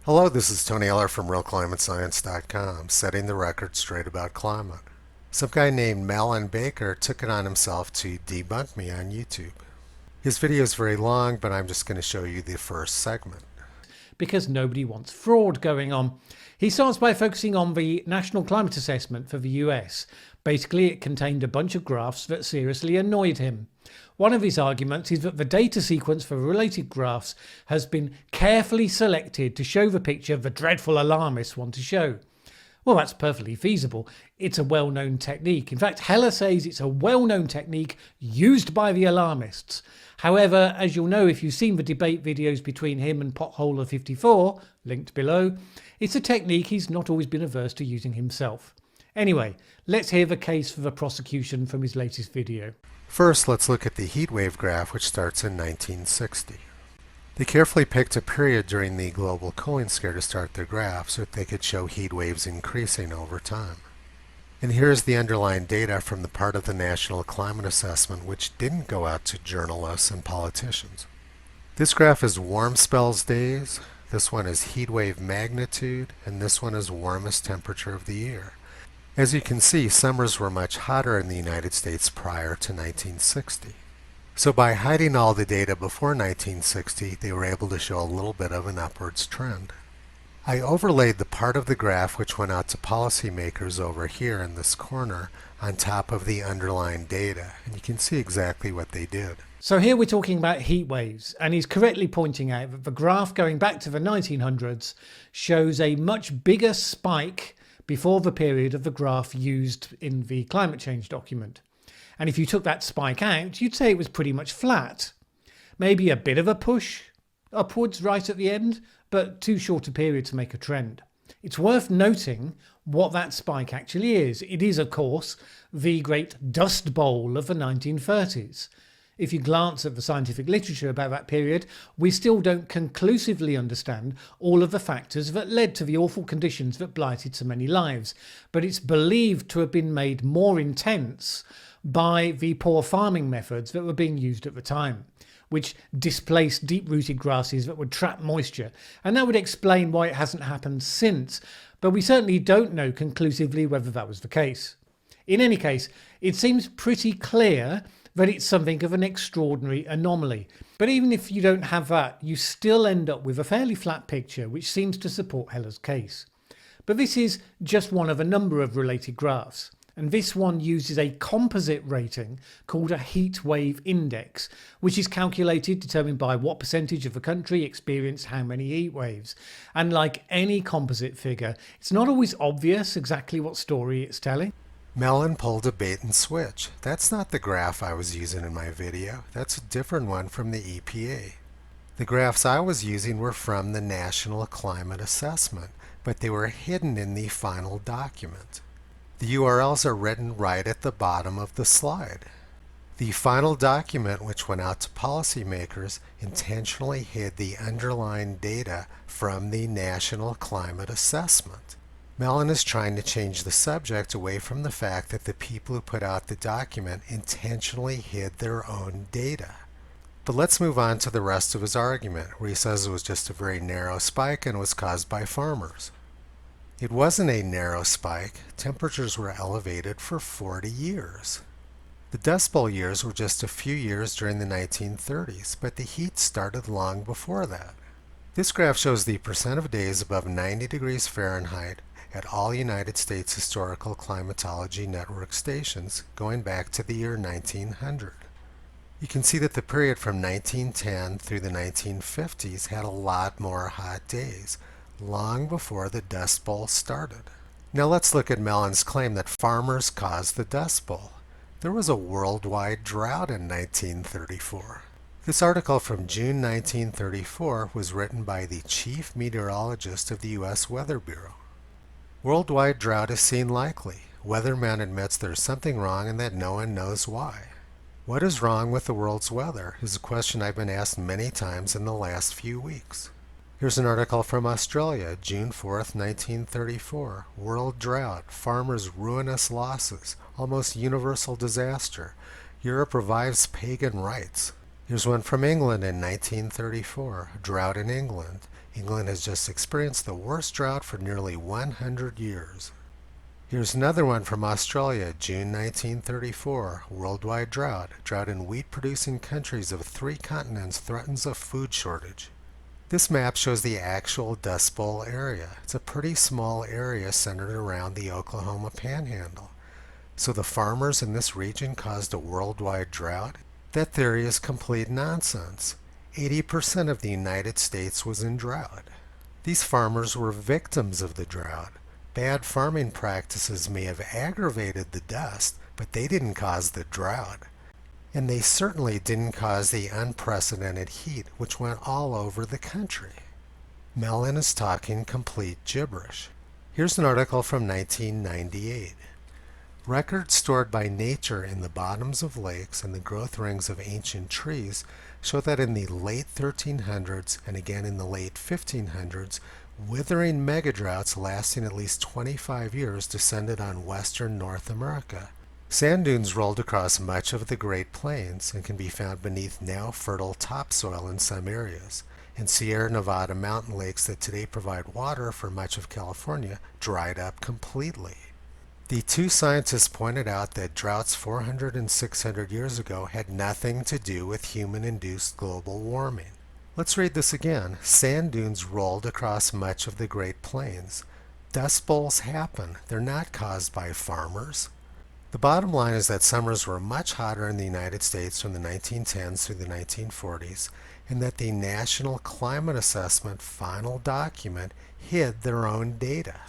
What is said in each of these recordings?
Hello, this is Tony Eller from RealClimateScience.com, setting the record straight about climate. Some guy named Mallen Baker took it on himself to debunk me on YouTube. His video is very long, but I'm just going to show you the first segment. Because nobody wants fraud going on. He starts by focusing on the National Climate Assessment for the US. Basically, it contained a bunch of graphs that seriously annoyed him. One of his arguments is that the data sequence for related graphs has been carefully selected to show the picture the dreadful alarmists want to show. Well, that's perfectly feasible. It's a well-known technique. In fact, Heller says it's a well-known technique used by the alarmists. However, as you'll know if you've seen the debate videos between him and Potholer54, linked below, it's a technique he's not always been averse to using himself. Anyway, let's hear the case for the prosecution from his latest video. First, let's look at the heatwave graph, which starts in 1960. They carefully picked a period during the global cooling scare to start their graph so that they could show heat waves increasing over time. And here's the underlying data from the part of the National Climate Assessment which didn't go out to journalists and politicians. This graph is warm spells days, this one is heat wave magnitude, and this one is warmest temperature of the year. As you can see, summers were much hotter in the United States prior to 1960. So by hiding all the data before 1960, they were able to show a little bit of an upwards trend. I overlaid the part of the graph which went out to policymakers over here in this corner on top of the underlying data, and you can see exactly what they did. So here we're talking about heat waves, and he's correctly pointing out that the graph going back to the 1900s shows a much bigger spike before the period of the graph used in the climate change document. And if you took that spike out, you'd say it was pretty much flat. Maybe a bit of a push upwards right at the end, but too short a period to make a trend. It's worth noting what that spike actually is. It is, of course, the great dust bowl of the 1930s. If you glance at the scientific literature about that period, we still don't conclusively understand all of the factors that led to the awful conditions that blighted so many lives. But it's believed to have been made more intense by the poor farming methods that were being used at the time, which displaced deep-rooted grasses that would trap moisture. And that would explain why it hasn't happened since, but we certainly don't know conclusively whether that was the case. In any case, it seems pretty clear that it's something of an extraordinary anomaly. But even if you don't have that, you still end up with a fairly flat picture, which seems to support Heller's case. But this is just one of a number of related graphs. And this one uses a composite rating called a Heatwave Index, which is calculated, determined by what percentage of the country experienced how many heat waves. And like any composite figure, it's not always obvious exactly what story it's telling. Mallen pulled a bait and switch. That's not the graph I was using in my video. That's a different one from the EPA. The graphs I was using were from the National Climate Assessment, but they were hidden in the final document. The URLs are written right at the bottom of the slide. The final document, which went out to policymakers, intentionally hid the underlying data from the National Climate Assessment. Mallen is trying to change the subject away from the fact that the people who put out the document intentionally hid their own data. But let's move on to the rest of his argument, where he says it was just a very narrow spike and was caused by farmers. It wasn't a narrow spike. Temperatures were elevated for 40 years. The Dust Bowl years were just a few years during the 1930s, but the heat started long before that. This graph shows the percent of days above 90 degrees Fahrenheit at all United States Historical Climatology Network stations going back to the year 1900. You can see that the period from 1910 through the 1950s had a lot more hot days, long before the Dust Bowl started. Now let's look at Mallen's claim that farmers caused the Dust Bowl. There was a worldwide drought in 1934. This article from June 1934 was written by the chief meteorologist of the U.S. Weather Bureau. Worldwide drought is seen likely. Weatherman admits there's something wrong and that no one knows why. What is wrong with the world's weather is a question I've been asked many times in the last few weeks. Here's an article from Australia, June 4th, 1934. World drought, farmers' ruinous losses, almost universal disaster. Europe revives pagan rites. Here's one from England in 1934. Drought in England. England has just experienced the worst drought for nearly 100 years. Here's another one from Australia, June 1934. Worldwide drought. Drought in wheat-producing countries of 3 continents threatens a food shortage. This map shows the actual Dust Bowl area. It's a pretty small area centered around the Oklahoma Panhandle. So the farmers in this region caused a worldwide drought? That theory is complete nonsense. 80% of the United States was in drought. These farmers were victims of the drought. Bad farming practices may have aggravated the dust, but they didn't cause the drought. And they certainly didn't cause the unprecedented heat which went all over the country. Mallen is talking complete gibberish. Here's an article from 1998. Records stored by nature in the bottoms of lakes and the growth rings of ancient trees show that in the late 1300s and again in the late 1500s, withering megadroughts lasting at least 25 years descended on western North America. Sand dunes rolled across much of the Great Plains and can be found beneath now fertile topsoil in some areas. And Sierra Nevada mountain lakes that today provide water for much of California dried up completely. The two scientists pointed out that droughts 400 and 600 years ago had nothing to do with human-induced global warming. Let's read this again. Sand dunes rolled across much of the Great Plains. Dust bowls happen. They're not caused by farmers. The bottom line is that summers were much hotter in the United States from the 1910s through the 1940s, and that the National Climate Assessment final document hid their own data.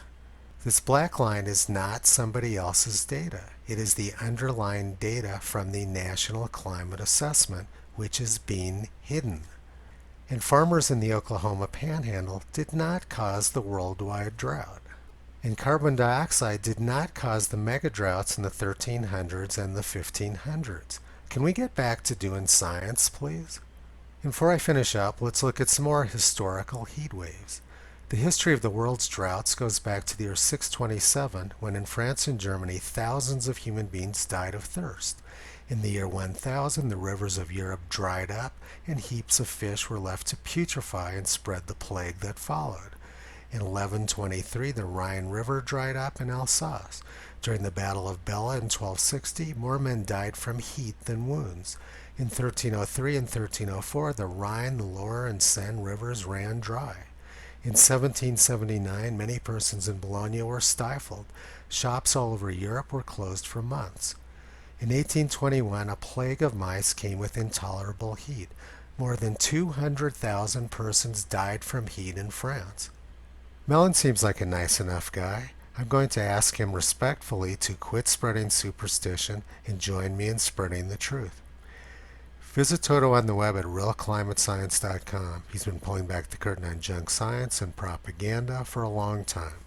This black line is not somebody else's data. It is the underlying data from the National Climate Assessment, which is being hidden. And farmers in the Oklahoma Panhandle did not cause the worldwide drought. And carbon dioxide did not cause the megadroughts in the 1300s and the 1500s. Can we get back to doing science, please? And before I finish up, let's look at some more historical heat waves. The history of the world's droughts goes back to the year 627, when in France and Germany thousands of human beings died of thirst. In the year 1000, the rivers of Europe dried up, and heaps of fish were left to putrefy and spread the plague that followed. In 1123, the Rhine River dried up in Alsace. During the Battle of Bella in 1260, more men died from heat than wounds. In 1303 and 1304, the Rhine, the Loire, and Seine rivers ran dry. In 1779, many persons in Bologna were stifled. Shops all over Europe were closed for months. In 1821, a plague of mice came with intolerable heat. More than 200,000 persons died from heat in France. Mallen seems like a nice enough guy. I'm going to ask him respectfully to quit spreading superstition and join me in spreading the truth. Visit Toto on the web at realclimatescience.com. He's been pulling back the curtain on junk science and propaganda for a long time.